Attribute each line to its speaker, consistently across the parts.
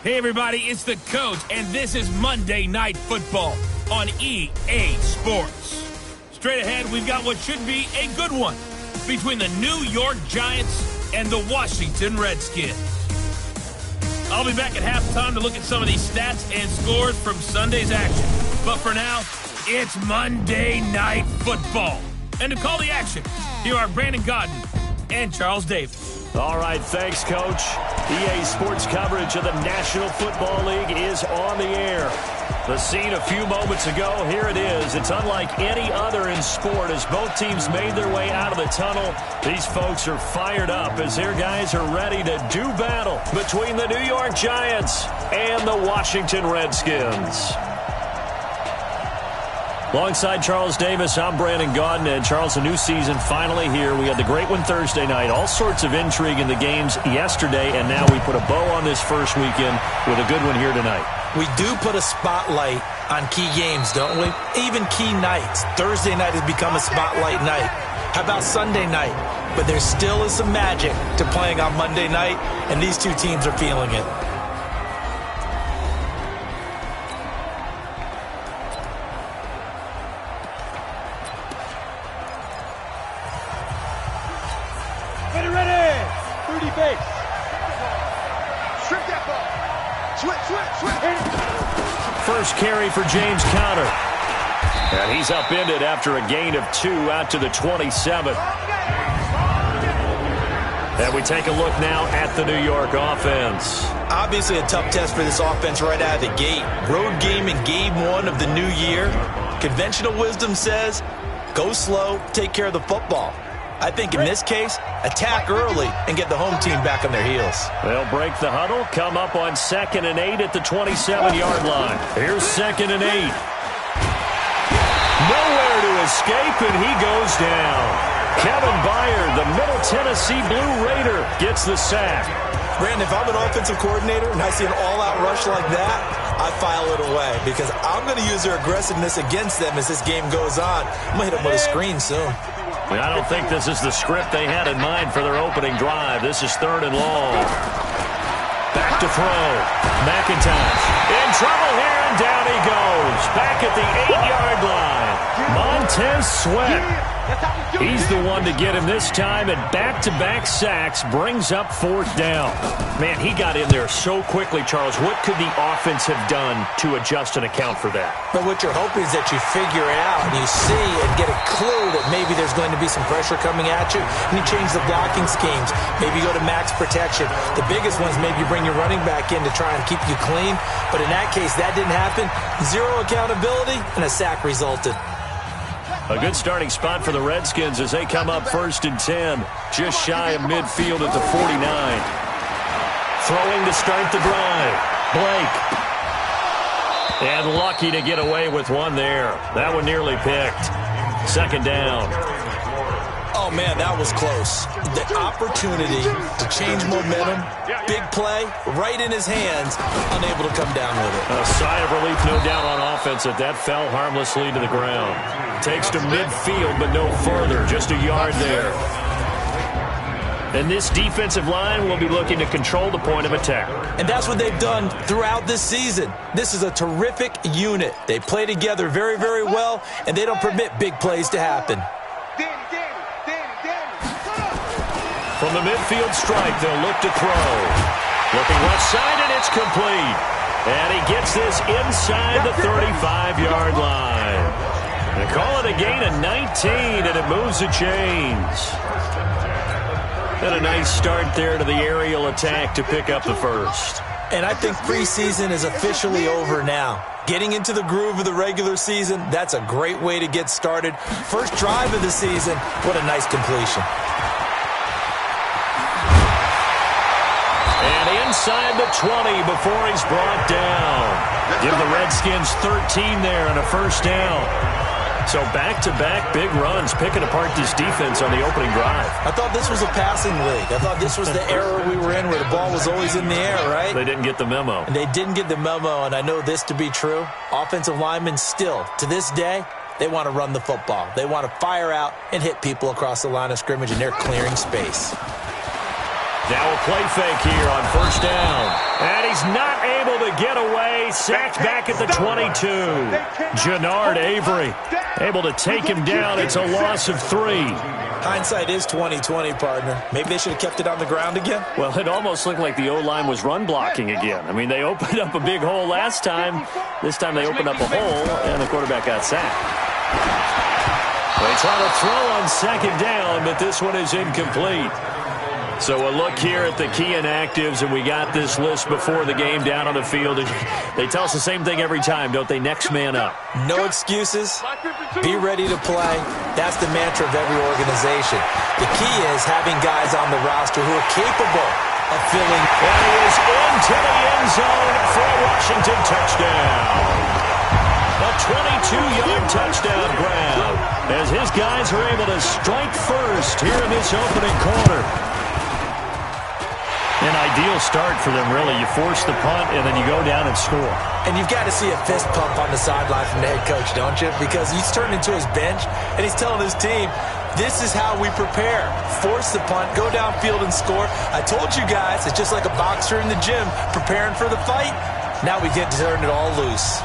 Speaker 1: Hey everybody, it's the Coach, and this is Monday Night Football on EA Sports. Straight ahead, we've got what should be a good one between the New York Giants and the Washington Redskins. I'll be back at halftime to look at some of these stats and scores from Sunday's action. But for now, it's Monday Night Football. And to call the action, here are Brandon Godden and Charles Davis.
Speaker 2: All right, thanks, Coach. EA Sports coverage of the National Football League is on the air. The scene a few moments ago, here it is. It's unlike any other in sport as both teams made their way out of the tunnel. These folks are fired up as their guys are ready to do battle between the New York Giants and the Washington Redskins. Alongside Charles Davis, I'm Brandon Godden. And Charles, a new season finally here. We had the great one Thursday night. All sorts of intrigue in the games yesterday, and now we put a bow on this first weekend with a good one here tonight.
Speaker 3: We do put a spotlight on key games, don't we? Even key nights. Thursday night has become a spotlight night. How about Sunday night? But there still is some magic to playing on Monday night, and these two teams are feeling it.
Speaker 2: First carry for James Conner. And he's upended after a gain of 2 out to the 27. And we take a look now at the New York offense.
Speaker 3: Obviously a tough test for this offense right out of the gate. Road game in game 1 of the new year. Conventional wisdom says, go slow, take care of the football. I think in this case, attack early and get the home team back on their heels.
Speaker 2: They'll break the huddle, come up on 2nd and 8 at the 27-yard line. Here's 2nd and 8. Nowhere to escape, and he goes down. Kevin Byard, the Middle Tennessee Blue Raider, gets the sack.
Speaker 3: Brandon, if I'm an offensive coordinator and I see an all-out rush like that, I file it away because I'm going to use their aggressiveness against them as this game goes on. I'm going to hit them with a screen soon.
Speaker 2: I don't think this is the script they had in mind for their opening drive. This is 3rd and long. Back to throw. McIntosh in trouble here, and down he goes. Back at the 8-yard line. Montez Sweat. He's the one to get him this time, and back-to-back sacks brings up 4th down. Man, he got in there so quickly, Charles. What could the offense have done to adjust and account for that?
Speaker 3: But what you're hoping is that you figure it out and you see and get a clue that maybe there's going to be some pressure coming at you, and you change the blocking schemes. Maybe you go to max protection. The biggest ones, maybe you bring your running back in to try and keep you clean. But in that case, that didn't happen. 0 accountability, and a sack resulted.
Speaker 2: A good starting spot for the Redskins as they come up 1st and 10. Just shy of midfield at the 49. Throwing to start the drive. Blake. And lucky to get away with one there. That one nearly picked. 2nd down.
Speaker 3: Oh, man, that was close. The opportunity to change momentum, big play, right in his hands, unable to come down with it.
Speaker 2: A sigh of relief, no doubt, on offense that fell harmlessly to the ground. Takes to midfield, but no further. Just a yard there. And this defensive line will be looking to control the point of attack.
Speaker 3: And that's what they've done throughout this season. This is a terrific unit. They play together very, very well, and they don't permit big plays to happen.
Speaker 2: From the midfield strike, they'll look to throw. Looking left side, and it's complete. And he gets this inside the 35-yard line. They call it a gain of 19, and it moves the chains. And a nice start there to the aerial attack to pick up the first.
Speaker 3: And I think preseason is officially over now. Getting into the groove of the regular season, that's a great way to get started. First drive of the season, what a nice completion.
Speaker 2: And inside the 20 before he's brought down. Give the Redskins 13 there and a 1st down. So back-to-back big runs, picking apart this defense on the opening drive.
Speaker 3: I thought this was a passing league. I thought this was the era we were in where the ball was always in the air, right?
Speaker 2: They didn't get the memo.
Speaker 3: And they didn't get the memo, and I know this to be true. Offensive linemen still, to this day, they want to run the football. They want to fire out and hit people across the line of scrimmage, and they're clearing space.
Speaker 2: Now a play fake here on first down. And he's not able to get away. Sacked back at the 22. Jannard Avery able to take him down. It's a loss of 3.
Speaker 3: Hindsight is 20/20, partner. Maybe they should have kept it on the ground again.
Speaker 2: Well, it almost looked like the O-line was run blocking again. I mean, they opened up a big hole last time. This time they opened up a hole, and the quarterback got sacked. They try to throw on second down, but this one is incomplete. So a look here at the key inactives, and we got this list before the game down on the field. They tell us the same thing every time, don't they? Next man up.
Speaker 3: No excuses. Be ready to play. That's the mantra of every organization. The key is having guys on the roster who are capable of filling.
Speaker 2: And he is into the end zone for a Washington touchdown. A 22-yard touchdown grab as his guys are able to strike first here in this opening quarter. An ideal start for them, really. You force the punt, and then you go down and score.
Speaker 3: And you've got to see a fist pump on the sideline from the head coach, don't you? Because he's turned into his bench, and he's telling his team, this is how we prepare. Force the punt, go downfield and score. I told you guys, it's just like a boxer in the gym preparing for the fight. Now we get to turn it all loose.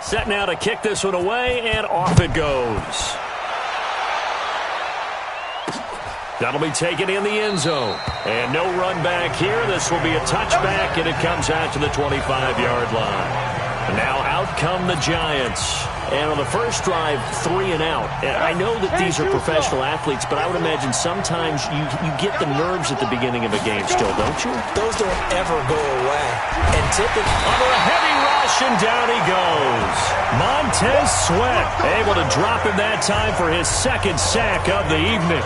Speaker 2: Set now to kick this one away, and off it goes. That'll be taken in the end zone. And no run back here. This will be a touchback, and it comes out to the 25-yard line. And now out come the Giants. And on the first drive, 3 and out. And I know that these are professional athletes, but I would imagine sometimes you get the nerves at the beginning of a game still, don't you?
Speaker 3: Those don't ever go away. And typically,
Speaker 2: under a heavy rush, and down he goes. Montez Sweat able to drop him that time for his second sack of the evening.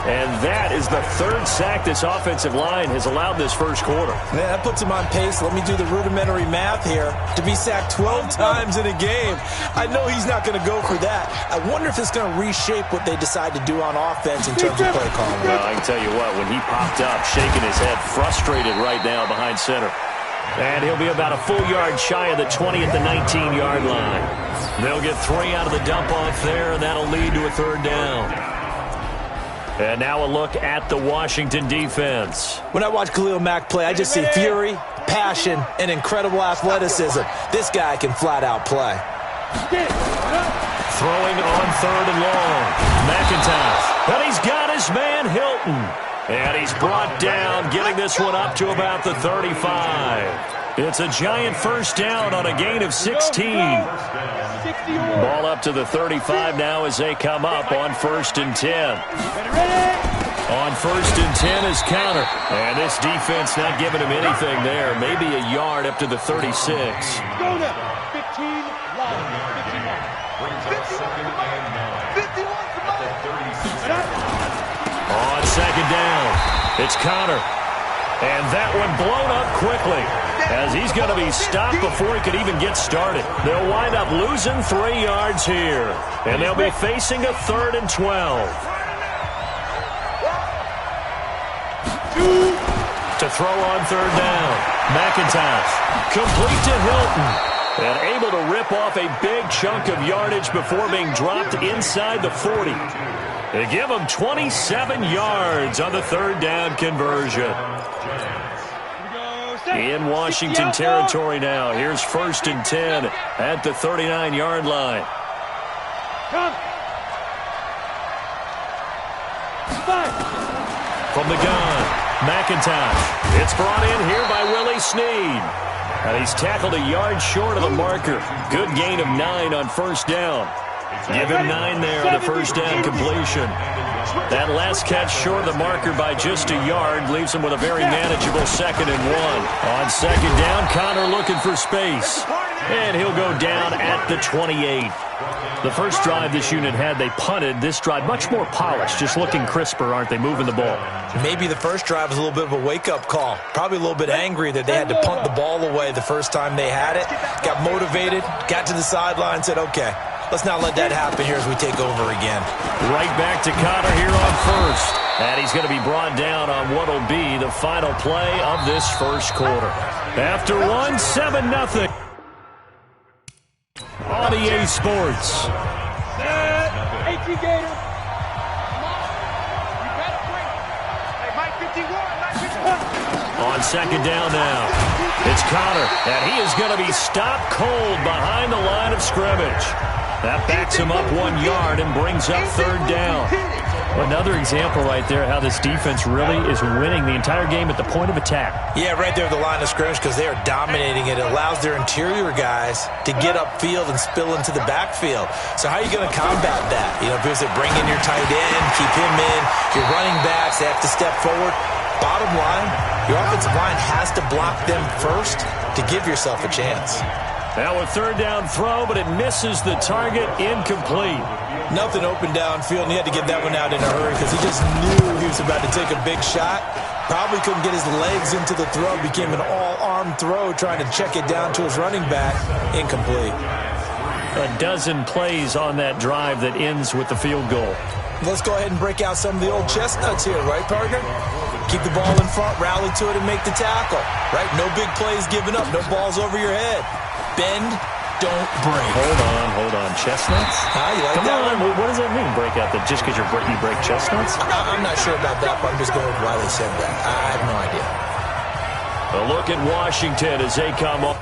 Speaker 2: And that is the third sack this offensive line has allowed this first quarter.
Speaker 3: Man, that puts him on pace. Let me do the rudimentary math here. To be sacked 12 times in a game, I know he's not going to go for that. I wonder if it's going to reshape what they decide to do on offense in terms of play calling.
Speaker 2: Well, I can tell you what, when he popped up, shaking his head, frustrated right now behind center. And he'll be about a full yard shy of the 20 at the 19-yard line. They'll get 3 out of the dump-off there, and that'll lead to a third down. And now a look at the Washington defense.
Speaker 3: When I watch Khalil Mack play, I just see fury, passion, and incredible athleticism. This guy can flat-out play.
Speaker 2: Throwing on 3rd and long. McIntosh. But he's got his man Hilton. And he's brought down, getting this one up to about the 35. It's a Giant first down on a gain of 16. Ball up to the 35 now as they come up on 1st and 10. On 1st and 10 is counter. And this defense not giving him anything there. Maybe a yard up to the 36. On 2nd down, it's Connor. And that one blown up quickly, as he's going to be stopped before he could even get started. They'll wind up losing 3 yards here, and they'll be facing a 3rd and 12. To throw on 3rd down, McIntosh, complete to Hilton, and able to rip off a big chunk of yardage before being dropped inside the 40. They give him 27 yards on the 3rd down conversion. In Washington territory now. Here's 1st and 10 at the 39-yard line. From the gun, McIntosh. It's brought in here by Willie Snead. And he's tackled a yard short of the marker. Good gain of 9 on 1st down. Give him 9 there on the 1st down completion. That last catch short of the marker by just a yard leaves him with a very manageable 2nd and 1. On 2nd down, Connor looking for space. And he'll go down at the 28. The first drive this unit had, they punted. This drive, much more polished, just looking crisper, aren't they, moving the ball?
Speaker 3: Maybe the first drive was a little bit of a wake-up call. Probably a little bit angry that they had to punt the ball away the first time they had it. Got motivated, got to the sideline, said, okay, let's not let that happen here as we take over again. Right back to Connor here on 1st.
Speaker 2: And he's going to be brought down on what will be the final play of this first quarter. After 1, 7-0. On EA Sports. On 2nd down now. It's Connor, and he is going to be stopped cold behind the line of scrimmage. That backs him up 1 yard and brings up 3rd down. Another example right there how this defense really is winning the entire game at the point of attack.
Speaker 3: Yeah, right there at the line of scrimmage because they are dominating it. It allows their interior guys to get upfield and spill into the backfield. So how are you going to combat that? You know, if it's bring in your tight end, keep him in, your running backs, they have to step forward. Bottom line, your offensive line has to block them first to give yourself a chance.
Speaker 2: Now a 3rd down throw, but it misses the target, incomplete.
Speaker 3: Nothing open downfield, and he had to get that one out in a hurry because he just knew he was about to take a big shot. Probably couldn't get his legs into the throw. Became an all-arm throw trying to check it down to his running back. Incomplete.
Speaker 2: A dozen plays on that drive that ends with the field goal.
Speaker 3: Let's go ahead and break out some of the old chestnuts here, right, partner? Keep the ball in front, rally to it, and make the tackle. Right? No big plays given up. No balls over your head. Bend, don't break.
Speaker 2: Hold on. Chestnuts?
Speaker 3: You like
Speaker 2: Come
Speaker 3: that
Speaker 2: on.
Speaker 3: one?
Speaker 2: What does that mean, break out? That just because you break chestnuts?
Speaker 3: I'm not sure about that, but I'm just going with why they said that. I have no idea.
Speaker 2: A look at Washington as they come up.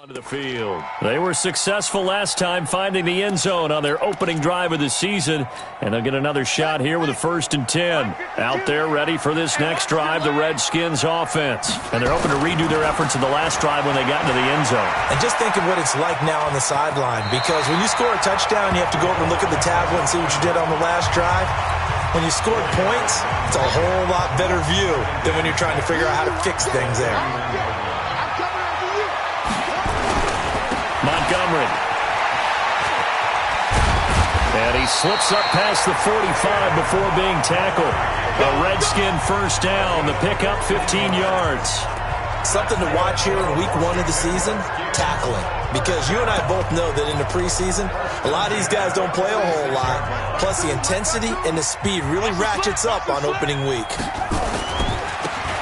Speaker 2: Onto the field. They were successful last time finding the end zone on their opening drive of the season, and they'll get another shot here with a 1st and 10. Out there ready for this next drive, the Redskins offense. And they're hoping to redo their efforts in the last drive when they got into the end zone.
Speaker 3: And just think of what it's like now on the sideline, because when you score a touchdown, you have to go over and look at the tablet and see what you did on the last drive. When you scored points, it's a whole lot better view than when you're trying to figure out how to fix things there.
Speaker 2: Montgomery. And he slips up past the 45 before being tackled. A Redskin first down. The pickup 15 yards.
Speaker 3: Something to watch here in week 1 of the season, tackling. Because you and I both know that in the preseason, a lot of these guys don't play a whole lot. Plus the intensity and the speed really ratchets up on opening week.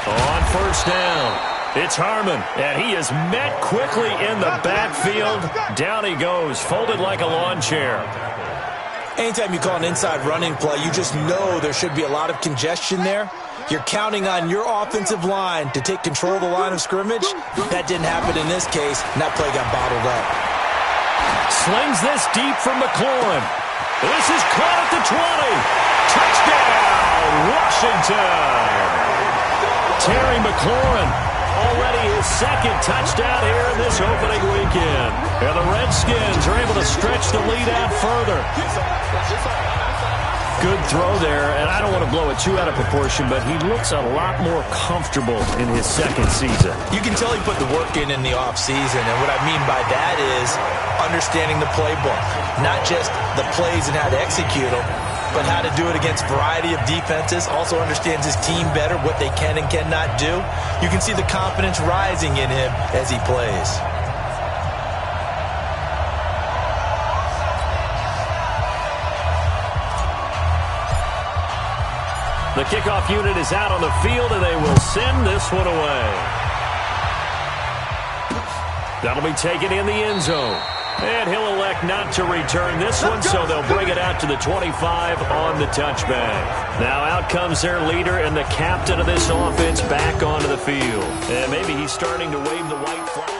Speaker 2: On first down. It's Harmon, and he is met quickly in the backfield. Down he goes, folded like a lawn chair.
Speaker 3: Anytime you call an inside running play, you just know there should be a lot of congestion there. You're counting on your offensive line to take control of the line of scrimmage. That didn't happen in this case, and that play got bottled up.
Speaker 2: Slings this deep from McLaurin. This is caught at the 20. Touchdown, Washington. Terry McLaurin. Already his 2nd touchdown here in this opening weekend. And the Redskins are able to stretch the lead out further. Good throw there, and I don't want to blow it too out of proportion, but he looks a lot more comfortable in his 2nd season.
Speaker 3: You can tell he put the work in the offseason, and what I mean by that is understanding the playbook. Not just the plays and how to execute them, but how to do it against a variety of defenses. Also understands his team better, what they can and cannot do. You can see the confidence rising in him as he plays.
Speaker 2: The kickoff unit is out on the field, and they will send this one away. That'll be taken in the end zone. And he'll elect not to return this one, so they'll bring it out to the 25 on the touchback. Now out comes their leader and the captain of this offense back onto the field. And maybe he's starting to wave the white flag.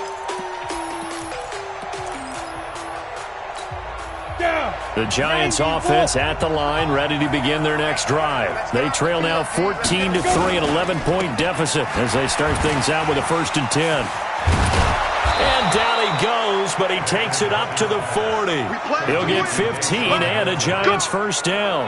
Speaker 2: The Giants offense at the line, ready to begin their next drive. They trail now 14-3, an 11-point deficit as they start things out with a 1st and 10. And down he goes, but he takes it up to the 40. He'll get 15 and a Giants first down.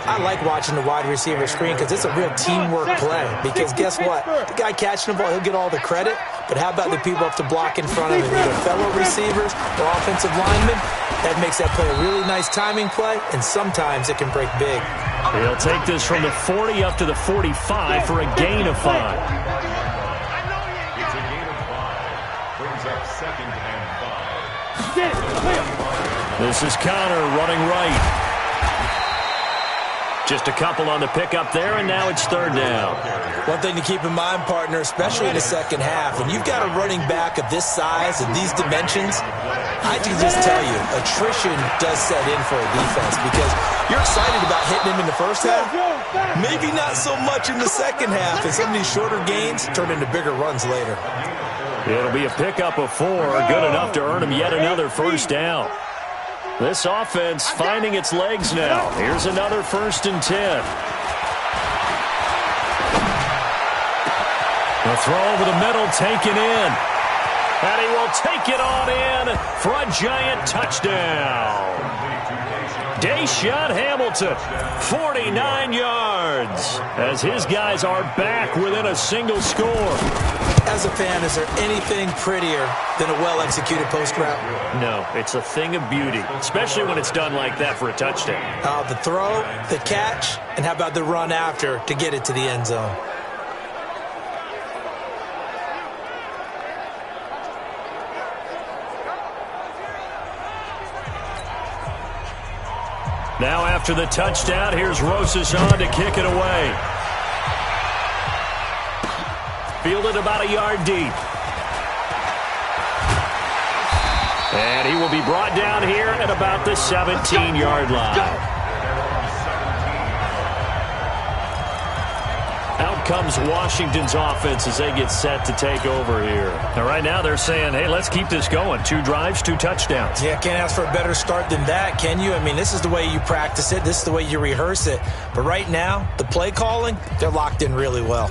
Speaker 3: I like watching the wide receiver screen because it's a real teamwork play. Because guess what? The guy catching the ball, he'll get all the credit. But how about the people up to block in front of him? Either fellow receivers or offensive linemen. That makes that play a really nice timing play, and sometimes it can break big.
Speaker 2: He'll take this from the 40 up to the 45 for a gain of 5. This is Connor running right. Just a couple on the pickup there, and now it's 3rd down.
Speaker 3: One thing to keep in mind, partner, especially in the second half, when you've got a running back of this size and these dimensions, I can just tell you, attrition does set in for a defense because you're excited about hitting him in the first half. Maybe not so much in the second half, and some of these shorter gains turn into bigger runs later.
Speaker 2: It'll be a pickup of 4, good enough to earn him yet another first down. This offense finding its legs now. Here's another 1st and 10. The throw over the middle taken in. And he will take it on in for a Giant touchdown. Deshaun Hamilton, 49 yards, as his guys are back within a single score.
Speaker 3: As a fan, is there anything prettier than a well-executed post route?
Speaker 2: No, it's a thing of beauty, especially when it's done like that for a touchdown.
Speaker 3: The throw, the catch, and how about the run after to get it to the end zone?
Speaker 2: Now after the touchdown, here's Rosas on to kick it away. Fielded about a yard deep. And he will be brought down here at about the 17-yard line. Out comes Washington's offense as they get set to take over here. Now, right now they're saying, hey, let's keep this going. 2 drives, 2 touchdowns.
Speaker 3: Yeah, can't ask for a better start than that, can you? I mean, this is the way you practice it. This is the way you rehearse it. But right now, the play calling, they're locked in really well.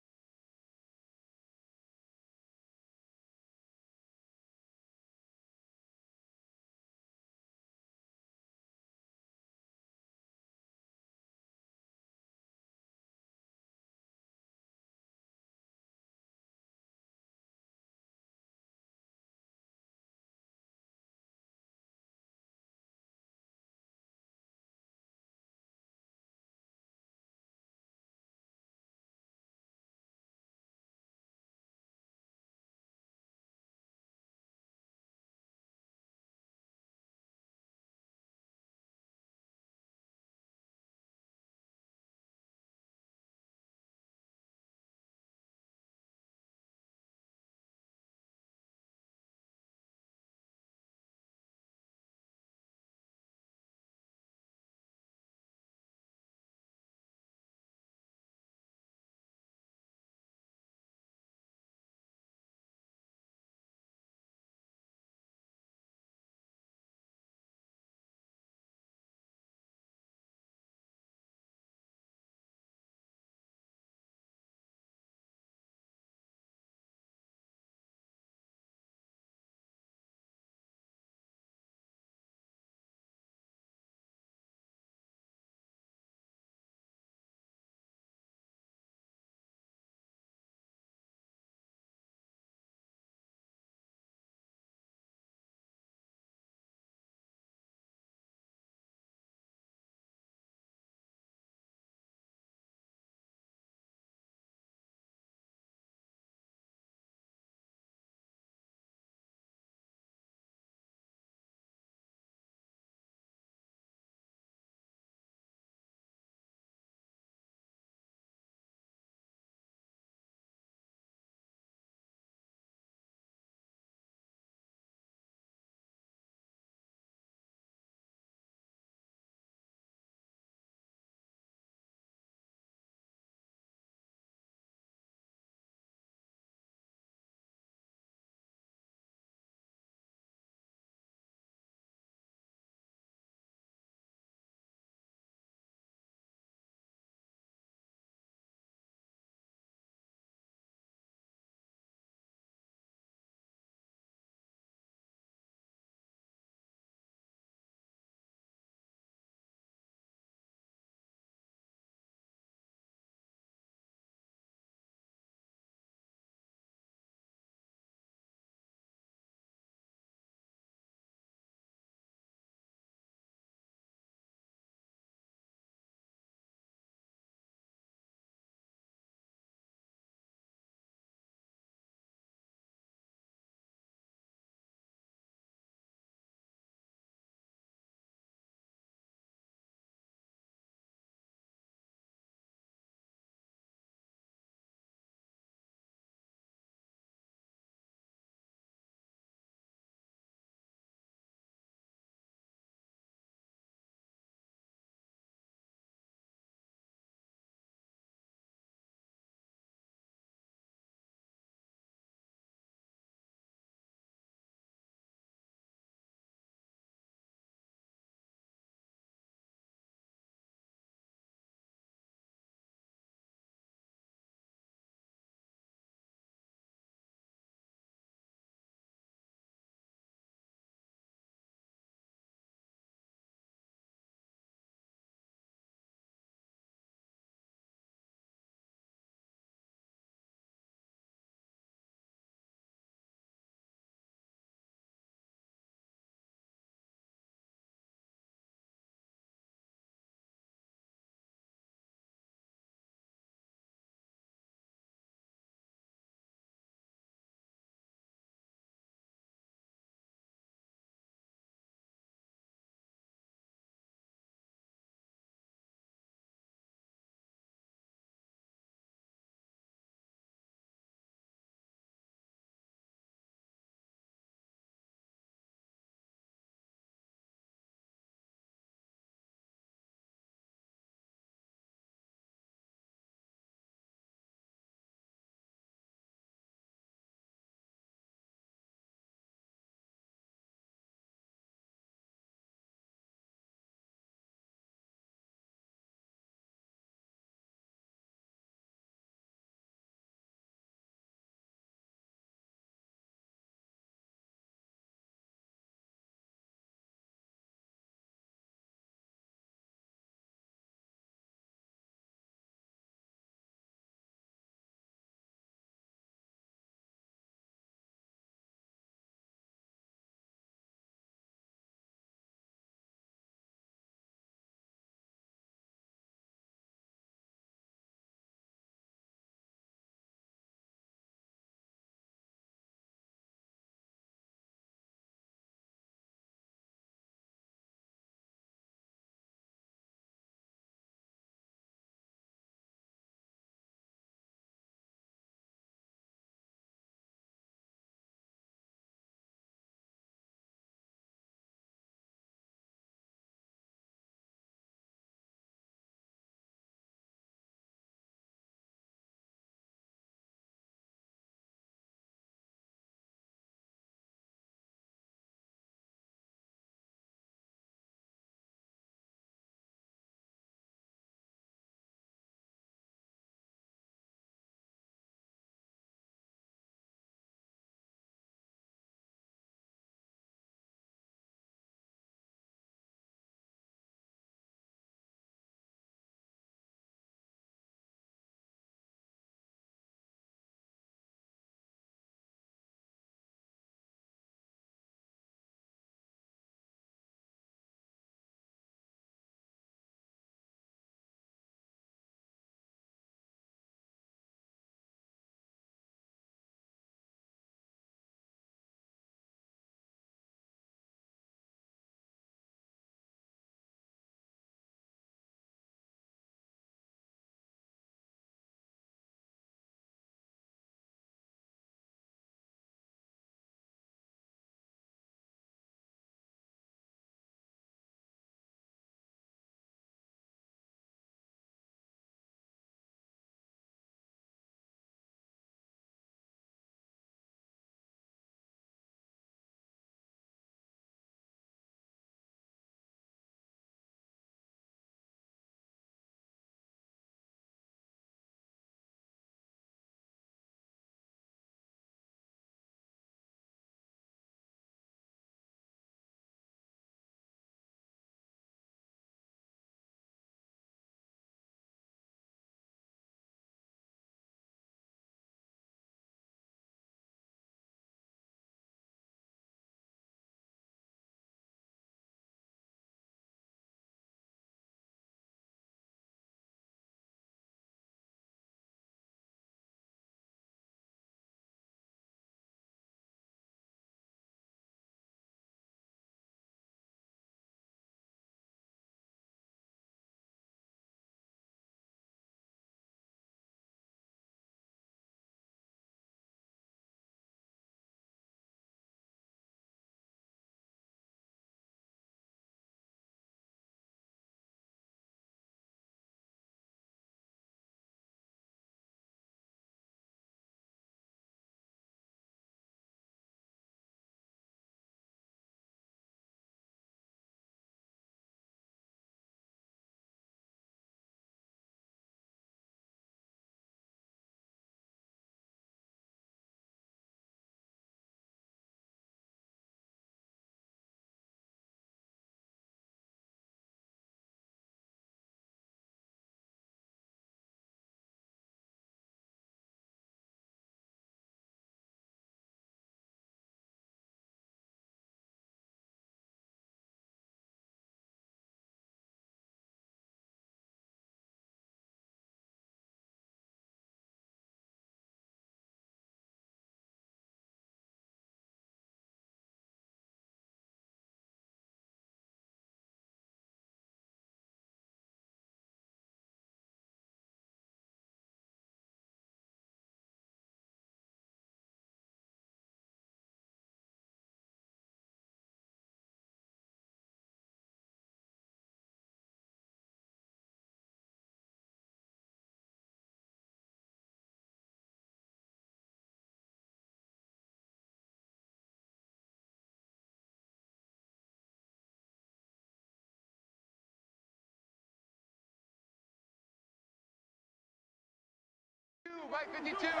Speaker 4: Right 52. Here it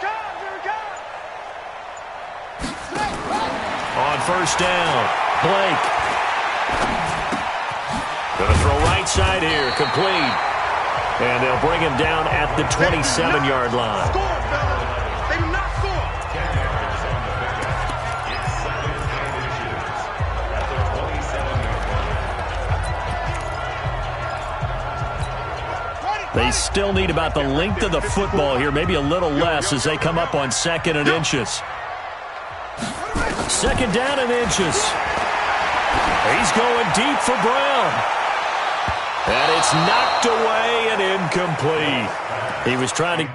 Speaker 4: comes. Here it comes.
Speaker 2: On first down, Blake. Going to throw right side here, complete. And they'll bring him down at the 27-yard line.
Speaker 4: Score, fellas. They do not score.
Speaker 2: They still need about the length of the football here, maybe a little less as they come up on 2nd and inches. 2nd down and inches. He's going deep for Brown. And it's knocked away and incomplete. He was trying to...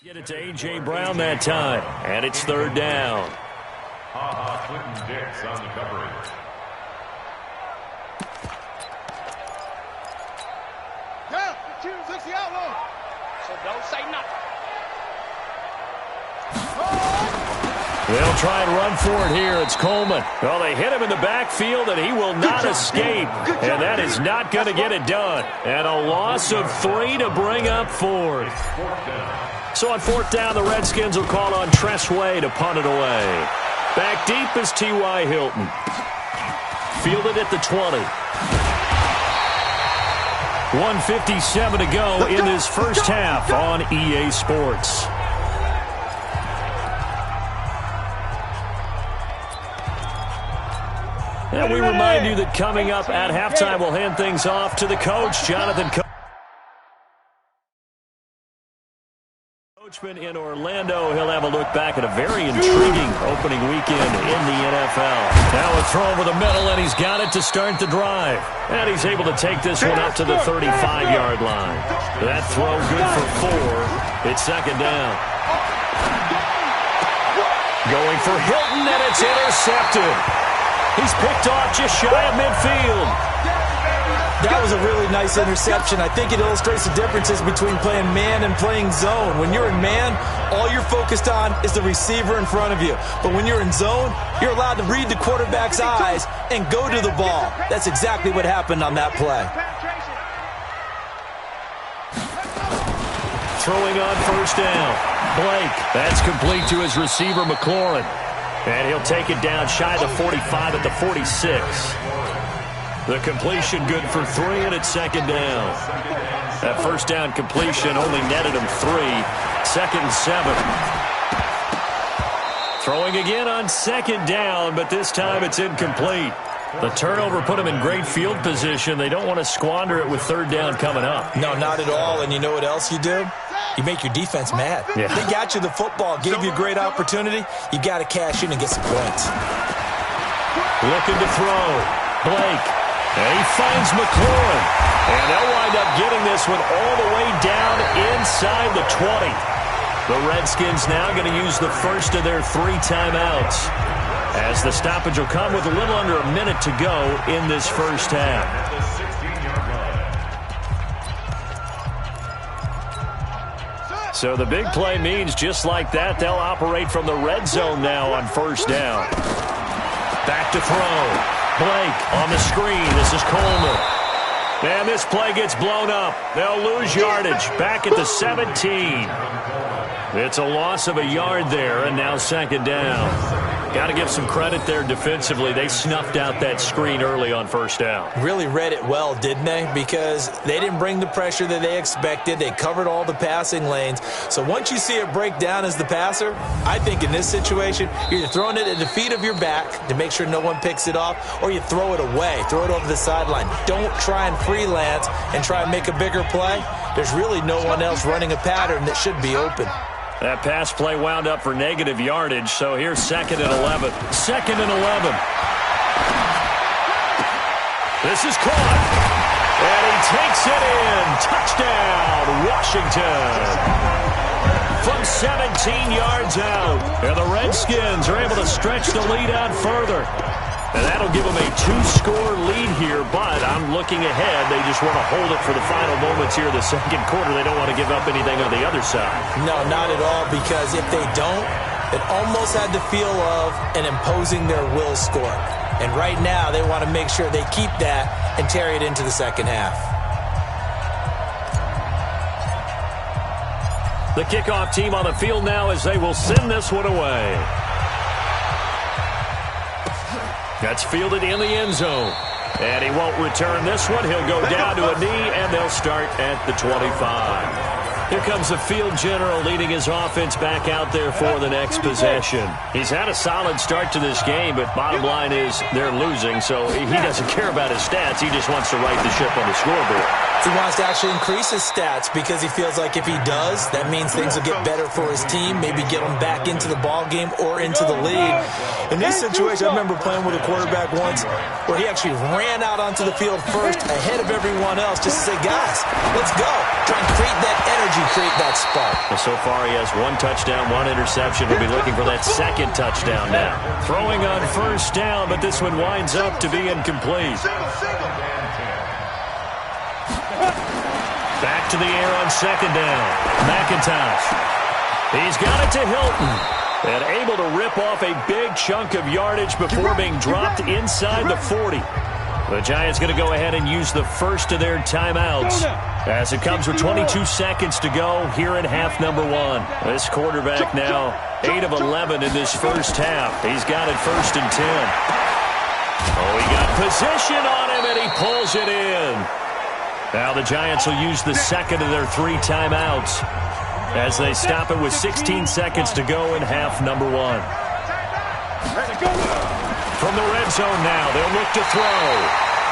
Speaker 2: Get it to A.J. Brown that time. And it's 3rd down.
Speaker 5: Clinton Dix on the coverage.
Speaker 4: Yeah, 60 outlaw. So don't say nothing.
Speaker 2: They'll try and run for it here. It's Coleman. Well, they hit him in the backfield, and he will not escape. And that is not going to get it done. And a loss of 3 to bring up 4th. So on 4th down, the Redskins will call on Tressway to punt it away. Back deep is T.Y. Hilton. Fielded at the 20. 1:57 to go in this first half on EA Sports. And we remind you that coming up at halftime, we'll hand things off to the coach, Jonathan Coachman in Orlando. He'll have a look back at a very intriguing opening weekend in the NFL. Now a throw over the middle, and he's got it to start the drive. And he's able to take this one up to the 35-yard line. That throw good for 4. It's 2nd down. Going for Hilton, and it's intercepted. He's picked off just shy of midfield.
Speaker 3: That was a really nice interception. I think it illustrates the differences between playing man and playing zone. When you're in man, all you're focused on is the receiver in front of you. But when you're in zone, you're allowed to read the quarterback's eyes and go to the ball. That's exactly what happened on that play.
Speaker 2: throwing on first down. Blake, that's complete to his receiver, McLaurin. And he'll take it down shy of the 45 at the 46. The completion good for 3, and it's second down. That first down completion only netted him 3. 2nd and 7. Throwing again on second down, but this time it's incomplete. The turnover put them in great field position. They don't want to squander it with third down coming up.
Speaker 3: No, not at all. And you know what else you do? You make your defense mad.
Speaker 2: Yeah.
Speaker 3: They got you the football, gave you a great opportunity. You got to cash in and get some points.
Speaker 2: Looking to throw. Blake. And he finds McLaurin. And they'll wind up getting this one all the way down inside the 20. The Redskins now going to use the first of their 3 timeouts, as the stoppage will come with a little under a minute to go in this first half. So the big play means just like that, they'll operate from the red zone now on first down. Back to throw. Blake on the screen. This is Coleman. And this play gets blown up. They'll lose yardage back at the 17. It's a loss of a yard there, and now second down. Got to give some credit there defensively. They snuffed out that screen early on first down.
Speaker 3: Really read it well, didn't they? Because they didn't bring the pressure that they expected. They covered all the passing lanes. So once you see it break down as the passer, I think in this situation, you're either throwing it at the feet of your back to make sure no one picks it off, or you throw it away, throw it over the sideline. Don't try and freelance and try and make a bigger play. There's really no one else running a pattern that should be open.
Speaker 2: That pass play wound up for negative yardage, so here's 2nd and 11. 2nd and 11. This is caught. And he takes it in. Touchdown, Washington. From 17 yards out. And the Redskins are able to stretch the lead out further. And that'll give them a 2-score lead here, but I'm looking ahead. They just want to hold it for the final moments here of the second quarter. They don't want to give up anything on the other side.
Speaker 3: No, not at all, because if they don't, it almost had the feel of an imposing their will score. And right now, they want to make sure they keep that and carry it into the second half.
Speaker 2: The kickoff team on the field now as they will send this one away. That's fielded in the end zone. And he won't return this one. He'll go down to a knee, and they'll start at the 25. Here comes the field general leading his offense back out there for the next possession. He's had a solid start to this game, but bottom line is they're losing, so he doesn't care about his stats. He just wants to right the ship on the scoreboard.
Speaker 3: He wants to actually increase his stats because he feels like if he does, that means things will get better for his team, maybe get him back into the ball game or into the lead. In this situation, I remember playing with a quarterback once where he actually ran out onto the field first ahead of everyone else just to say, guys, let's go. Try and create that energy, create that spark.
Speaker 2: Well, so far he has 1 touchdown, 1 interception. He'll be looking for that 2nd touchdown now. Throwing on first down, but this one winds up to be incomplete. Back to the air on second down. McIntosh. He's got it to Hilton. And able to rip off a big chunk of yardage before being dropped inside the 40. The Giants going to go ahead and use the first of their timeouts as it comes with 22 seconds to go here in half number 1. This quarterback now 8 of 11 in this first half. He's got it 1st and 10. Oh, he got position on him, and he pulls it in. Now the Giants will use the second of their 3 timeouts as they stop it with 16 seconds to go in half number 1. From the red zone now, they'll look to throw.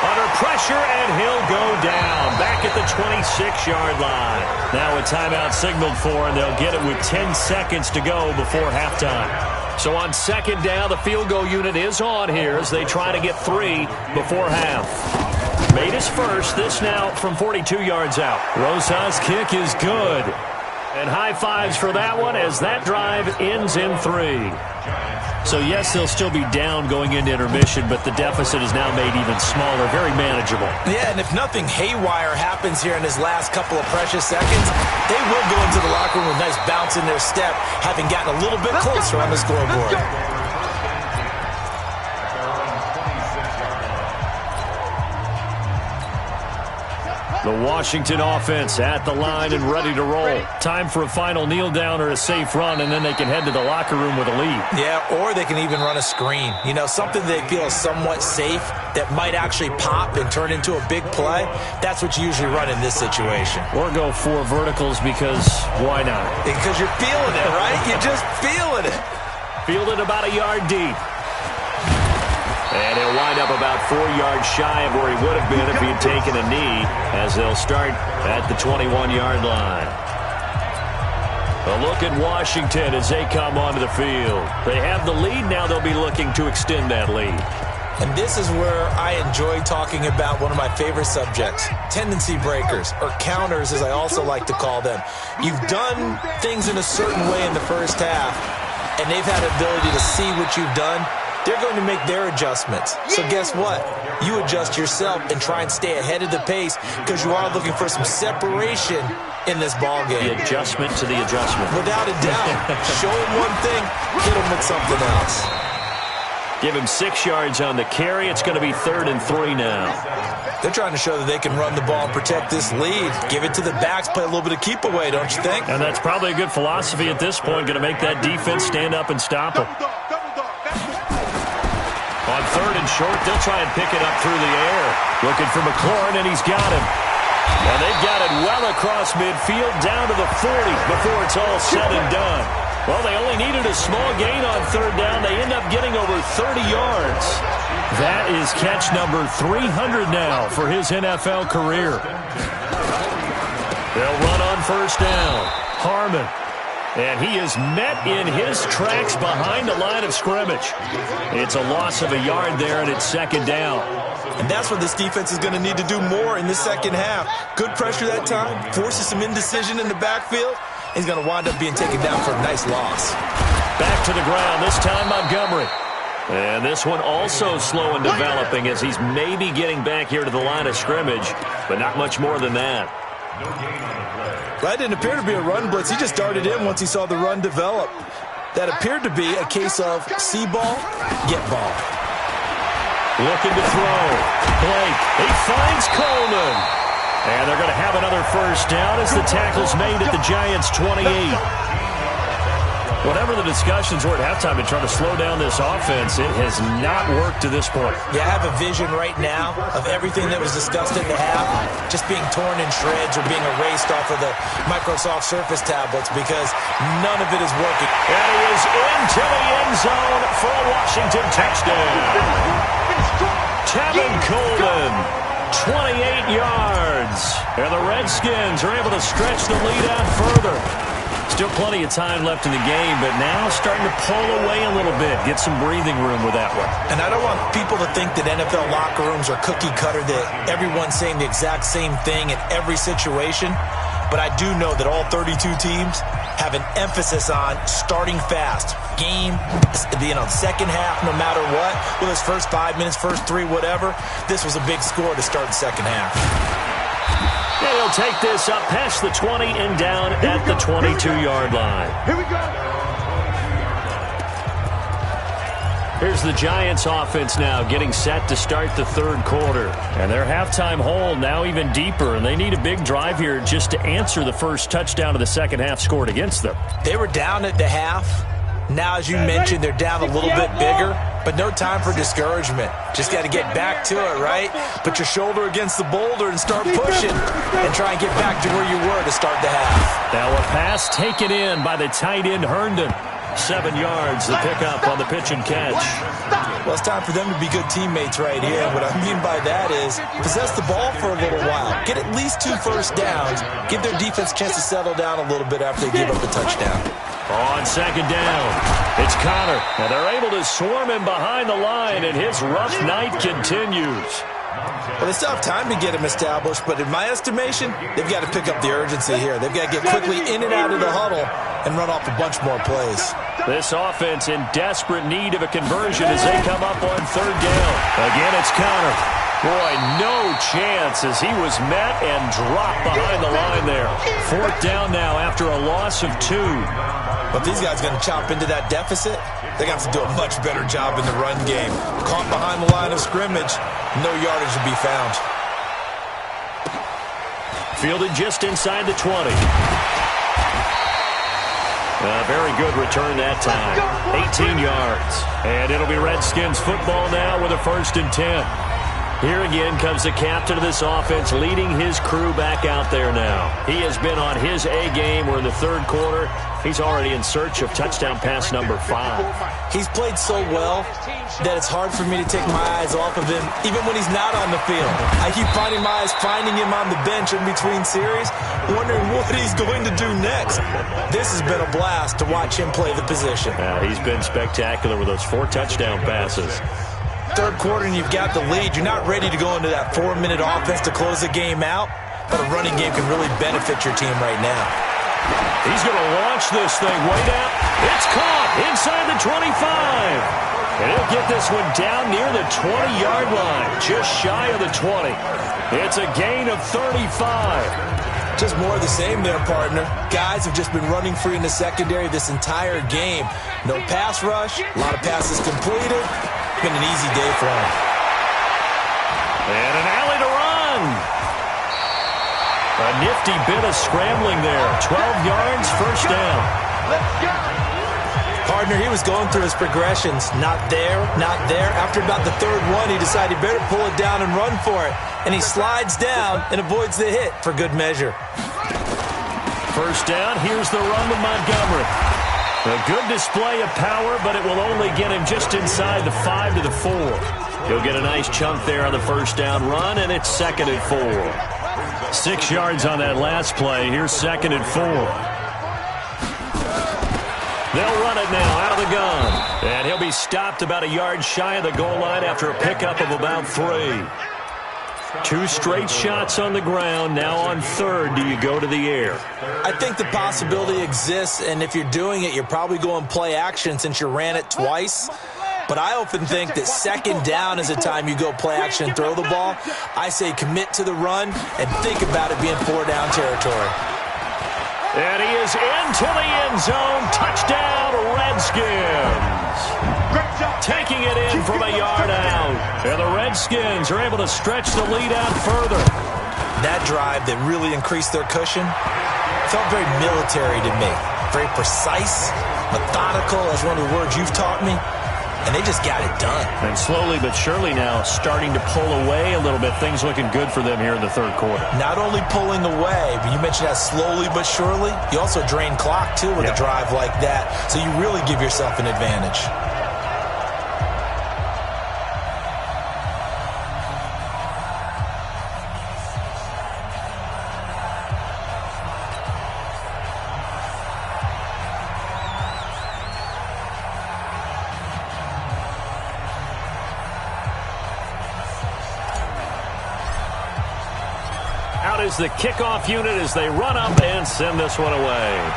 Speaker 2: Under pressure, and he'll go down back at the 26-yard line. Now a timeout signaled for, and they'll get it with 10 seconds to go before halftime. So on second down, the field goal unit is on here as they try to get 3 before half. Made his first. This now from 42 yards out. Rosa's kick is good. And high fives for that one as that drive ends in 3. So, yes, they'll still be down going into intermission, but the deficit is now made even smaller, very manageable.
Speaker 3: Yeah, and if nothing haywire happens here in his last couple of precious seconds, they will go into the locker room with a nice bounce in their step, having gotten a little bit closer on the scoreboard.
Speaker 2: The Washington offense at the line and ready to roll. Time for a final kneel down or a safe run, and then they can head to the locker room with a lead.
Speaker 3: Yeah, or they can even run a screen. You know, something they feel is somewhat safe that might actually pop and turn into a big play. That's what you usually run in this situation.
Speaker 2: Or go 4 verticals because why not?
Speaker 3: Because you're feeling it, right? You're just feeling it.
Speaker 2: Fielded about a yard deep. And he'll wind up about 4 yards shy of where he would have been if he had taken a knee, as they'll start at the 21-yard line. A look at Washington as they come onto the field. They have the lead. Now they'll be looking to extend that lead.
Speaker 3: And this is where I enjoy talking about one of my favorite subjects, tendency breakers, or counters as I also like to call them. You've done things in a certain way in the first half, and they've had the ability to see what you've done. They're going to make their adjustments. So guess what? You adjust yourself and try and stay ahead of the pace because you are looking for some separation in this ball game.
Speaker 2: The adjustment to the adjustment.
Speaker 3: Without a doubt. Show him one thing, hit him with something else.
Speaker 2: Give him 6 yards on the carry. It's going to be 3rd and 3 now.
Speaker 3: They're trying to show that they can run the ball and protect this lead. Give it to the backs, play a little bit of keep away, don't you think?
Speaker 2: And that's probably a good philosophy at this point. Going to make that defense stand up and stop them. On 3rd and short, they'll try and pick it up through the air. Looking for McLaurin, and he's got him. And they've got it well across midfield, down to the 40 before it's all said and done. Well, they only needed a small gain on 3rd down. They end up getting over 30 yards. That is catch number 300 now for his NFL career. They'll run on 1st down. Harmon. And he is met in his tracks behind the line of scrimmage. It's a loss of a yard there, and it's 2nd down.
Speaker 3: And that's what this defense is going to need to do more in the second half. Good pressure that time, forces some indecision in the backfield. He's going to wind up being taken down for a nice loss.
Speaker 2: Back to the ground, this time Montgomery. And this one also slow in developing as he's maybe getting back here to the line of scrimmage, but not much more than that.
Speaker 3: That didn't appear to be a run blitz. He just darted in once he saw the run develop. That appeared to be a case of see ball, get ball.
Speaker 2: Looking to throw. Blake, he finds Coleman. And they're going to have another 1st down as the tackle's made at the Giants' 28. Whatever the discussions were at halftime in trying to slow down this offense, it has not worked to this point.
Speaker 3: Yeah, I have a vision right now of everything that was discussed in the half just being torn in shreds or being erased off of the Microsoft Surface tablets because none of it is working.
Speaker 2: And he is into the end zone for a Washington touchdown. Tevin Coleman, 28 yards. And the Redskins are able to stretch the lead out further. Still plenty of time left in the game, but now starting to pull away a little bit. Get some breathing room with that one.
Speaker 3: And I don't want people to think that NFL locker rooms are cookie cutter, that everyone's saying the exact same thing in every situation. But I do know that all 32 teams have an emphasis on starting fast. Game, second half, no matter what. Whether it's first 5 minutes, first 3, whatever. This was a big score to start the second half.
Speaker 2: He'll take this up past the 20 and down at the 22-yard line.
Speaker 4: Here we go.
Speaker 2: Here's the Giants offense now getting set to start the 3rd quarter. And their halftime hole now even deeper, and they need a big drive here just to answer the first touchdown of the second half scored against them.
Speaker 3: They were down at the half. Now, as you mentioned, they're down a little bit bigger, but no time for discouragement. Just got to get back to it, right? Put your shoulder against the boulder and start pushing and try and get back to where you were to start the half.
Speaker 2: Now a pass taken in by the tight end Herndon. 7 yards, the pickup on the pitch and catch.
Speaker 3: Well, it's time for them to be good teammates right here. What I mean by that is possess the ball for a little while. Get at least 2 first downs. Give their defense a chance to settle down a little bit after they give up the touchdown.
Speaker 2: On 2nd down, it's Connor. And they're able to swarm him behind the line, and his rough night continues.
Speaker 3: Well, they still have time to get him established, but in my estimation, they've got to pick up the urgency here. They've got to get quickly in and out of the huddle and run off a bunch more plays.
Speaker 2: This offense in desperate need of a conversion as they come up on 3rd down. Again, it's Connor. Boy, no chance as he was met and dropped behind the line there. 4th down now after a loss of 2.
Speaker 3: But these guys are going to chop into that deficit. They're going to have to do a much better job in the run game. Caught behind the line of scrimmage, no yardage to be found.
Speaker 2: Fielded just inside the 20. A very good return that time. 18 yards. And it'll be Redskins football now with a 1st and 10. Here again comes the captain of this offense leading his crew back out there now. He has been on his A game. We're in the 3rd quarter. He's already in search of touchdown pass number 5.
Speaker 3: He's played so well that it's hard for me to take my eyes off of him, even when he's not on the field. I keep finding him on the bench in between series, wondering what he's going to do next. This has been a blast to watch him play the position.
Speaker 2: He's been spectacular with those 4 touchdown passes.
Speaker 3: 3rd quarter and you've got the lead. You're not ready to go into that 4-minute offense to close the game out, but a running game can really benefit your team right now.
Speaker 2: He's going to launch this thing way down. It's caught inside the 25. And he'll get this one down near the 20-yard line, just shy of the 20. It's a gain of 35.
Speaker 3: Just more of the same there, partner. Guys have just been running free in the secondary this entire game. No pass rush, a lot of passes completed. Been an easy day for him.
Speaker 2: And an alley to run. A nifty bit of scrambling there. 12 yards, 1st down.
Speaker 4: Let's go.
Speaker 3: Partner, he was going through his progressions. Not there, not there. After about the 3rd one, he decided he better pull it down and run for it. And he slides down and avoids the hit for good measure.
Speaker 2: 1st down, here's the run with Montgomery. A good display of power, but it will only get him just inside the 5 to the 4. He'll get a nice chunk there on the 1st down run, and it's 2nd and 4. 6 yards on that last play. Here's 2nd and 4. They'll run it now out of the gun. And he'll be stopped about a yard shy of the goal line after a pickup of about 3. 2 straight shots on the ground. Now on 3rd, do you go to the air?
Speaker 3: I think the possibility exists, and if you're doing it, you're probably going play action since you ran it twice. But I often think that 2nd down is the time you go play action and throw the ball. I say commit to the run and think about it being 4-down territory.
Speaker 2: And he is into the end zone. Touchdown, Redskins. Taking it in from a yard out. And the Redskins are able to stretch the lead out further.
Speaker 3: That drive that really increased their cushion felt very military to me. Very precise, methodical, that's one of the words you've taught me. And they just got it done.
Speaker 2: And slowly but surely now starting to pull away a little bit. Things looking good for them here in the 3rd quarter.
Speaker 3: Not only pulling away, but you mentioned that slowly but surely. You also drain clock, too, with a drive like that. So you really give yourself an advantage.
Speaker 2: Out is the kickoff unit as they run up and send this one away.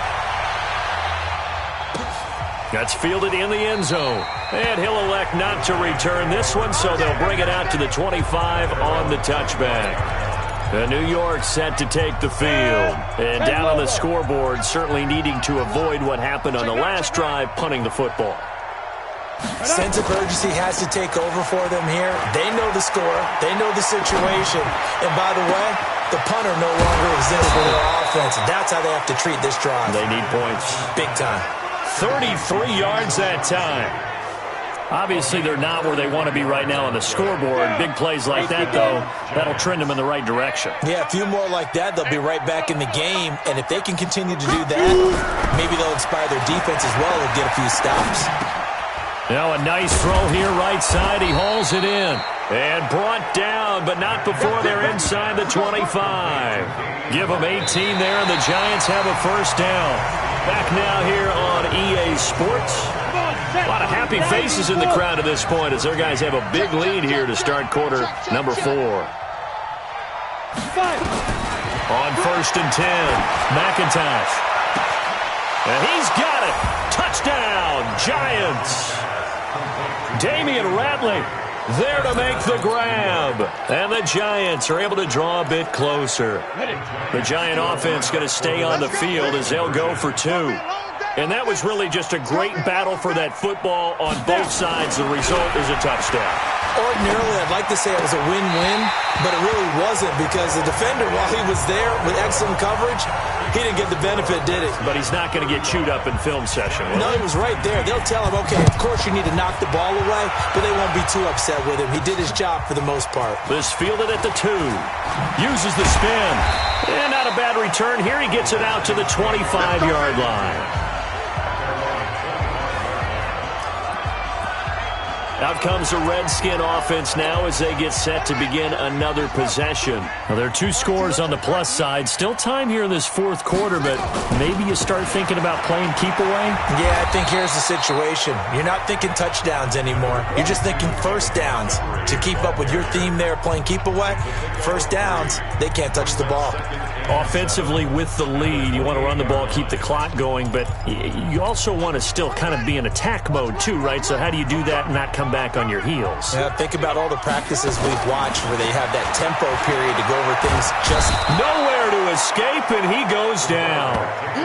Speaker 2: That's fielded in the end zone. And he'll elect not to return this one, so they'll bring it out to the 25 on the touchback. New York set to take the field. And down on the scoreboard, certainly needing to avoid what happened on the last drive, punting the football.
Speaker 3: Sense of urgency has to take over for them here. They know the score. They know the situation. And by the way, the punter no longer exists for their offense. And that's how they have to treat this drive.
Speaker 2: They need points.
Speaker 3: Big time.
Speaker 2: 33 yards that time. Obviously, they're not where they want to be right now on the scoreboard. Big plays like that, though, that'll trend them in the right direction.
Speaker 3: Yeah, a few more like that, they'll be right back in the game. And if they can continue to do that, maybe they'll inspire their defense as well and get a few stops.
Speaker 2: Now a nice throw here right side. He hauls it in. And brought down, but not before they're inside the 25. Give them 18 there, and the Giants have a 1st down. Back now here on EA Sports. A lot of happy faces in the crowd at this point as their guys have a big lead here to start quarter number 4. On 1st and 10, McIntosh. And he's got it. Touchdown, Giants. Damian Ratley there to make the grab. And the Giants are able to draw a bit closer. The Giant offense going to stay on the field as they'll go for 2. And that was really just a great battle for that football on both sides. The result is a touchdown.
Speaker 3: Ordinarily, I'd like to say it was a win-win, but it really wasn't because the defender, while he was there with excellent coverage, he didn't get the benefit, did he?
Speaker 2: But he's not going to get chewed up in film session, will
Speaker 3: No, he was right there. They'll tell him, okay, of course you need to knock the ball away, but they won't be too upset with him. He did his job for the most part.
Speaker 2: This fielded at the 2. Uses the spin. And not a bad return. Here he gets it out to the 25-yard line. Out comes the Redskin offense now as they get set to begin another possession. Well, there are 2 scores on the plus side. Still time here in this fourth quarter, but maybe you start thinking about playing keep away?
Speaker 3: Yeah, I think here's the situation. You're not thinking touchdowns anymore. You're just thinking first downs. To keep up with your theme there, playing keep away, first downs, they can't touch the ball.
Speaker 2: Offensively with the lead, you want to run the ball, keep the clock going, but you also want to still kind of be in attack mode too, right? So how do you do that and not come back on your heels?
Speaker 3: Yeah, think about all the practices we've watched where they have that tempo period to go over things just
Speaker 2: nowhere to escape, and he goes down.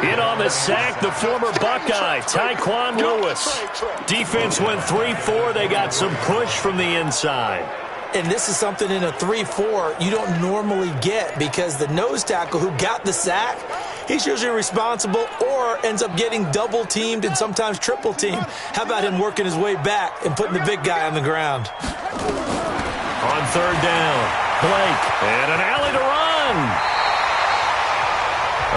Speaker 2: In on the sack, the former Buckeye, Tyquan Lewis. Defense went 3-4. They got some push from the inside.
Speaker 3: And this is something in a 3-4 you don't normally get because the nose tackle who got the sack, he's usually responsible or ends up getting double-teamed and sometimes triple-teamed. How about him working his way back and putting the big guy on the ground?
Speaker 2: On third down, Blake, and an alley to run.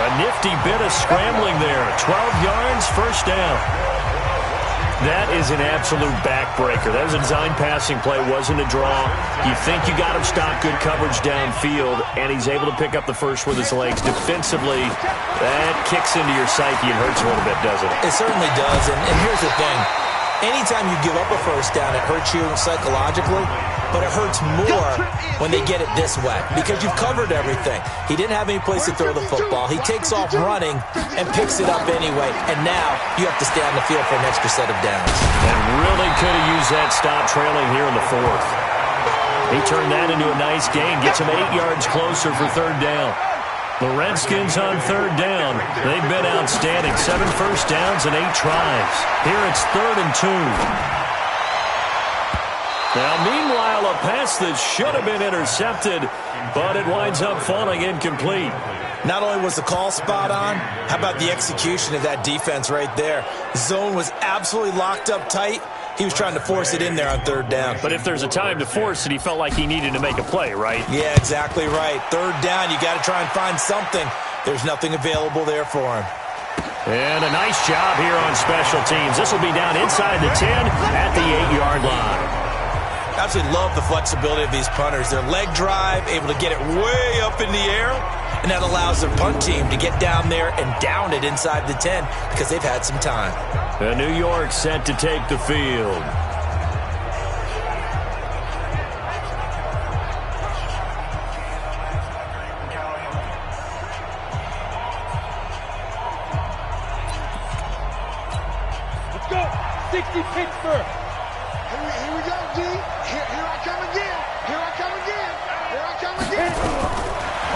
Speaker 2: A nifty bit of scrambling there. 12 yards, first down. That is an absolute backbreaker. That was a design passing play, wasn't a draw. You think you got him stopped, good coverage downfield, and he's able to pick up the first with his legs. Defensively, that kicks into your psyche and hurts a little bit, doesn't it?
Speaker 3: It certainly does, and here's the thing. Anytime you give up a first down, it hurts you psychologically, but it hurts more when they get it this way because you've covered everything. He didn't have any place to throw the football. He takes off running and picks it up anyway, and now you have to stay on the field for an extra set of downs.
Speaker 2: And really could have used that stop trailing here in the fourth. He turned that into a nice gain, gets him 8 yards closer for third down. The Redskins on third down. They've been outstanding. 7 first downs and 8 tries. Here it's 3rd and 2. Now, meanwhile, a pass that should have been intercepted, but it winds up falling incomplete.
Speaker 3: Not only was the call spot on, how about the execution of that defense right there? Zone was absolutely locked up tight. He was trying to force it in there on third down.
Speaker 2: But if there's a time to force it, he felt like he needed to make a play, right?
Speaker 3: Yeah, exactly right. Third down, you got to try and find something. There's nothing available there for him.
Speaker 2: And a nice job here on special teams. This will be down inside the 10 at the 8-yard line.
Speaker 3: Absolutely love the flexibility of these punters. Their leg drive, able to get it way up in the air, and that allows their punt team to get down there and down it inside the 10 because they've had some time.
Speaker 2: New York set to take the field.
Speaker 4: Let's go. 60 Pittsburgh. Here we go, D. Here I come again. Here I come again. Here I come again.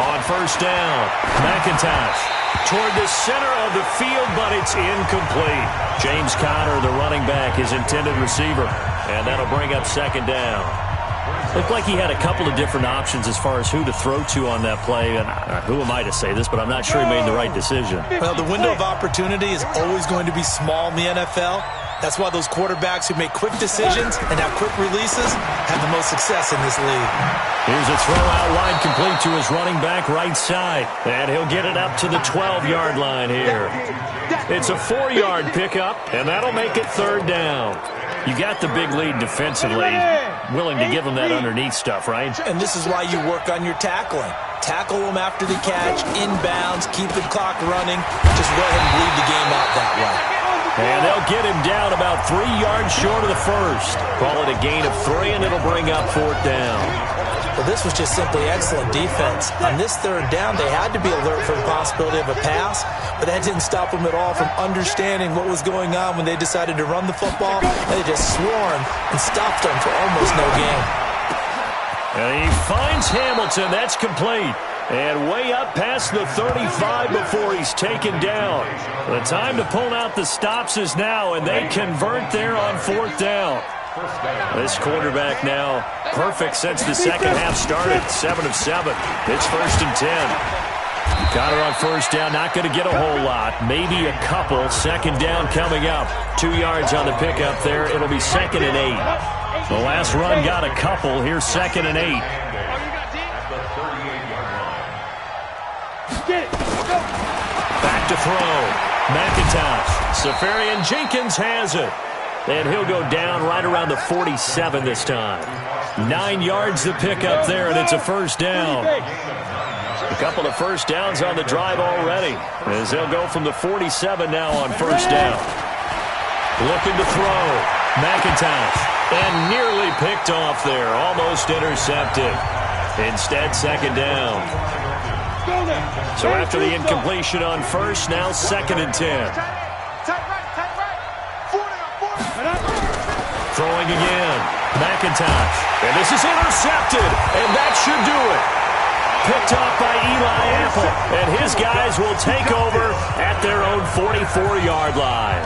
Speaker 2: On first down, McIntosh toward the center of the field, but it's incomplete. James Conner, the running back, his intended receiver, and that'll bring up second down. Looked like he had a couple of different options as far as who to throw to on that play. And who am I to say this, but I'm not sure he made the right decision.
Speaker 3: Well, the window of opportunity is always going to be small in the NFL. That's why those quarterbacks who make quick decisions and have quick releases have the most success in this league.
Speaker 2: Here's a throw out wide complete to his running back right side. And he'll get it up to the 12-yard line here. It's a 4-yard pickup, and that'll make it third down. You got the big lead defensively, willing to give them that underneath stuff, right?
Speaker 3: And this is why you work on your tackling. Tackle them after the catch, inbounds, keep the clock running. Just go ahead and bleed the game out that way.
Speaker 2: And they'll get him down about 3 yards short of the first. Call it a gain of 3, and it'll bring up fourth down.
Speaker 3: Well, this was just simply excellent defense. On this third down, they had to be alert for the possibility of a pass, but that didn't stop them at all from understanding what was going on when they decided to run the football. They just swarmed and stopped them for almost no gain.
Speaker 2: And he finds Hamilton. That's complete. And way up past the 35 before he's taken down. The time to pull out the stops is now, and they convert there on 4th down. This quarterback now perfect since the second half started. 7 of 7. It's 1st and 10. Connor on 1st down, not going to get a whole lot. Maybe a couple. 2nd down coming up. 2 yards on the pickup there. It'll be 2nd and 8. The last run got a couple. Here's 2nd and 8. Back to throw. McIntosh. Safarian Jenkins has it. And he'll go down right around the 47 this time. 9 yards to pick up there, and it's a 1st down. A couple of 1st downs on the drive already, as they'll go from the 47 now on 1st down. Looking to throw. McIntosh. And nearly picked off there. Almost intercepted. Instead, 2nd down. So after the incompletion on 1st, now 2nd and 10. Throwing again. McIntosh. And this is intercepted. And that should do it. Picked off by Eli Apple. And his guys will take over at their own 44-yard line.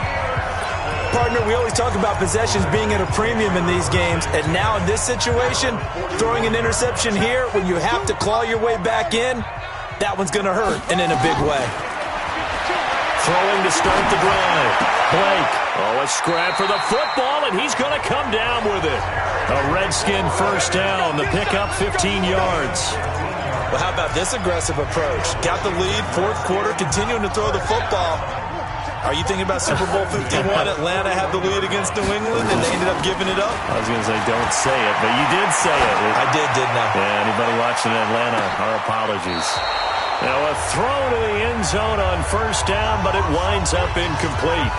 Speaker 3: Partner, we always talk about possessions being at a premium in these games. And now in this situation, throwing an interception here when you have to claw your way back in, that one's going to hurt, and in a big way.
Speaker 2: Throwing to start the drive. Blake. Oh, a scrap for the football, and he's going to come down with it. A Redskin 1st down. The pickup 15 yards.
Speaker 3: Well, how about this aggressive approach? Got the lead, 4th quarter, continuing to throw the football. Are you thinking about Super Bowl 51? Atlanta had the lead against New England, and they ended up giving it up?
Speaker 2: I was going to say, don't say it, but you did say it.
Speaker 3: I did, didn't I?
Speaker 2: Yeah, anybody watching Atlanta, our apologies. Now a throw to the end zone on 1st down, but it winds up incomplete.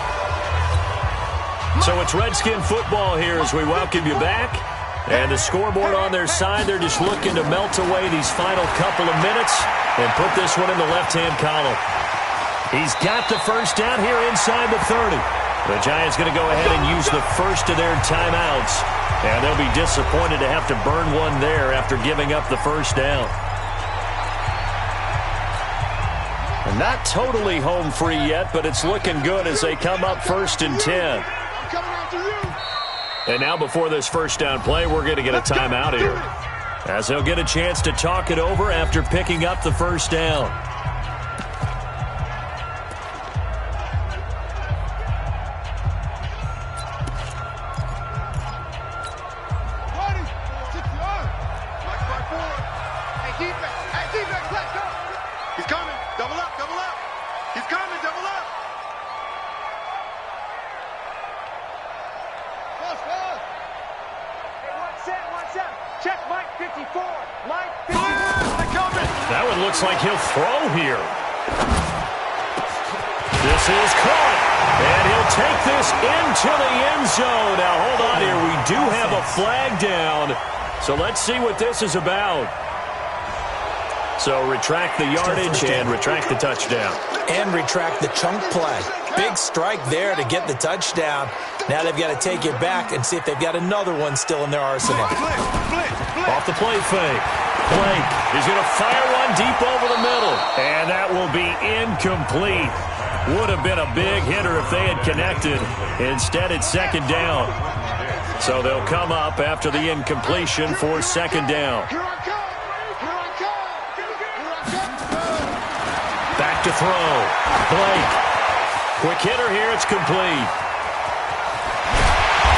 Speaker 2: So it's Redskin football here as we welcome you back. And the scoreboard on their side, they're just looking to melt away these final couple of minutes and put this one in the left-hand column. He's got the 1st down here inside the 30. The Giants going to go ahead and use the first of their timeouts. And they'll be disappointed to have to burn one there after giving up the 1st down. Not totally home free yet, but it's looking good as they come up 1st and 10. And now before this 1st down play, we're going to get a timeout here, as they'll get a chance to talk it over after picking up the 1st down. That one looks like he'll throw here. This is caught. And he'll take this into the end zone. Now, hold on here. We do have a flag down. So let's see what this is about. So retract the yardage and retract the touchdown.
Speaker 3: And retract the chunk play. Big strike there to get the touchdown. Now they've got to take it back and see if they've got another one still in their arsenal.
Speaker 2: Off the play fake. Blake is going to fire one deep over the middle. And that will be incomplete. Would have been a big hitter if they had connected. Instead, it's 2nd down. So they'll come up after the incompletion for 2nd down. Back to throw. Blake. Quick hitter here. It's complete.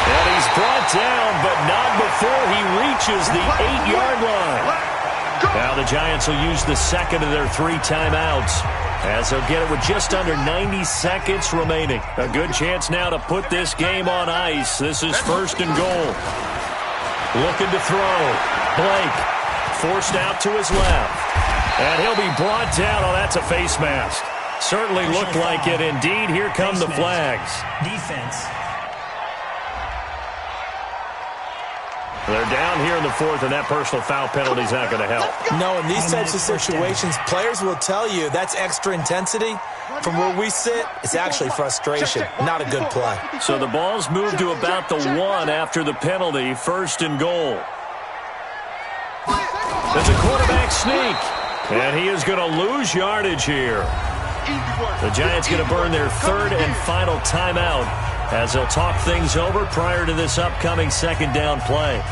Speaker 2: And he's brought down, but not before he reaches the 8-yard line. Now the Giants will use the 2nd of their 3 timeouts, as they'll get it with just under 90 seconds remaining. A good chance now to put this game on ice. This is 1st and goal. Looking to throw. Blake forced out to his left. And he'll be brought down. Oh, that's a face mask. Certainly looked like it. Indeed, here come the flags.
Speaker 6: Defense.
Speaker 2: They're down here in the 4th, and that personal foul penalty is not going to help.
Speaker 3: No, in these types of situations, players will tell you that's extra intensity. From where we sit, it's actually frustration. Not a good play.
Speaker 2: So the ball's moved to about the 1 after the penalty. 1st and goal. There's a quarterback sneak. And he is going to lose yardage here. The Giants going to burn their third and final timeout as they'll talk things over prior to this upcoming second down play.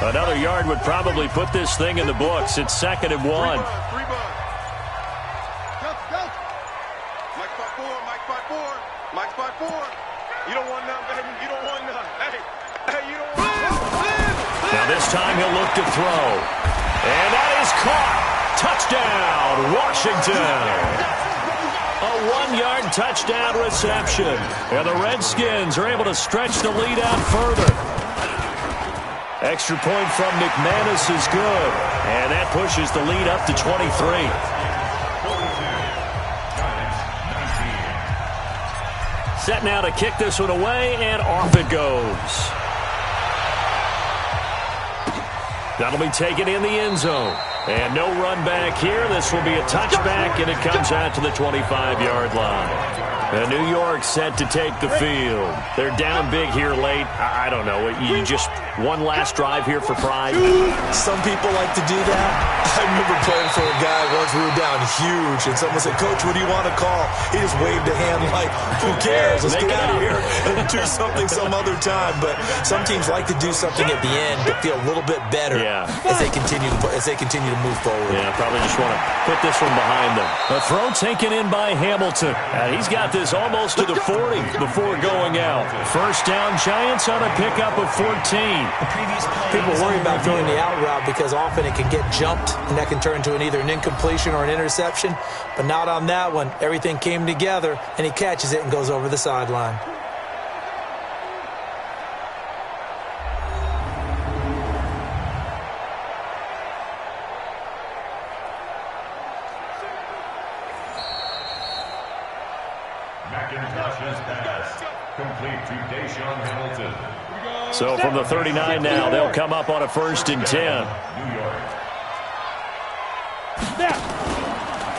Speaker 2: Another yard would probably put this thing in the books. It's 2nd and 1.
Speaker 4: Go. Mike spot four. Mike spot four. You don't want none, baby. You don't want none. Hey, you don't want none.
Speaker 2: Now this time he'll look to throw. And that is caught. Touchdown, Washington. A 1-yard touchdown reception. And the Redskins are able to stretch the lead out further. Extra point from McManus is good. And that pushes the lead up to 23. Set now to kick this one away, and off it goes. That'll be taken in the end zone. And no run back here. This will be a touchback, and it comes out to the 25-yard line. And New York set to take the field. They're down big here late. I don't know. You just one last drive here for pride.
Speaker 3: Some people like to do that. I remember playing for a guy once. We were down huge, and someone said, "Coach, what do you want to call?" He just waved a hand like, "Who cares? Let's get out of here and do something some other time." But some teams like to do something at the end to feel a little bit better as they continue to move forward.
Speaker 2: Yeah, probably just want to put this one behind them. A throw taken in by Hamilton. And he's got this almost to the 40 before going out. First down, Giants on a pickup of 14.
Speaker 3: People worry about throwing the out route because often it can get jumped, and that can turn into either an incompletion or an interception. But not on that one. Everything came together, and he catches it and goes over the sideline.
Speaker 5: McIntosh's pass complete to Deshaun Hamilton.
Speaker 2: So from the 39 now, they'll come up on a 1st and 10.
Speaker 5: New York.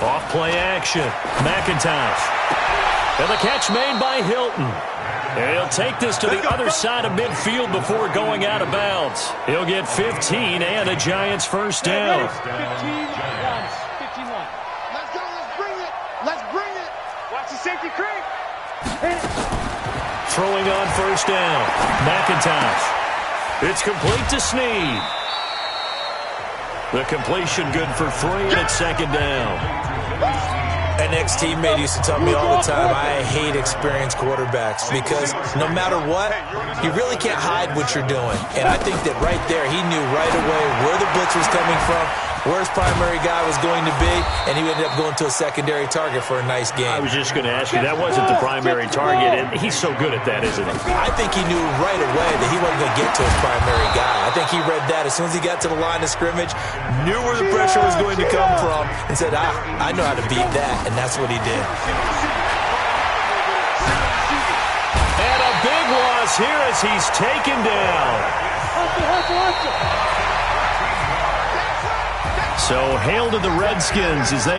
Speaker 2: Off play action. McIntosh. And the catch made by Hilton. And he'll take this to the other side of midfield before going out of bounds. He'll get 15 and a Giants first down.
Speaker 4: 15-1. Let's go. Let's bring it. Let's bring it. Watch the safety creep.
Speaker 2: Throwing on first down. McIntosh. It's complete to Snead. The completion good for 3, and it's 2nd down.
Speaker 3: An ex-teammate used to tell me all the time, I hate experienced quarterbacks because no matter what, you really can't hide what you're doing. And I think that right there, he knew right away where the blitz was coming from, where his primary guy was going to be, and he ended up going to a secondary target for a nice game.
Speaker 2: I was just going to ask you, that wasn't the primary target, and he's so good at that, isn't he?
Speaker 3: I think he knew right away that he wasn't going to get to his primary guy. I think he read that as soon as he got to the line of scrimmage, knew where the pressure was going to come from, and said, I know how to beat that, and that's what he did.
Speaker 2: And a big loss here as he's taken down. So hail to the Redskins as they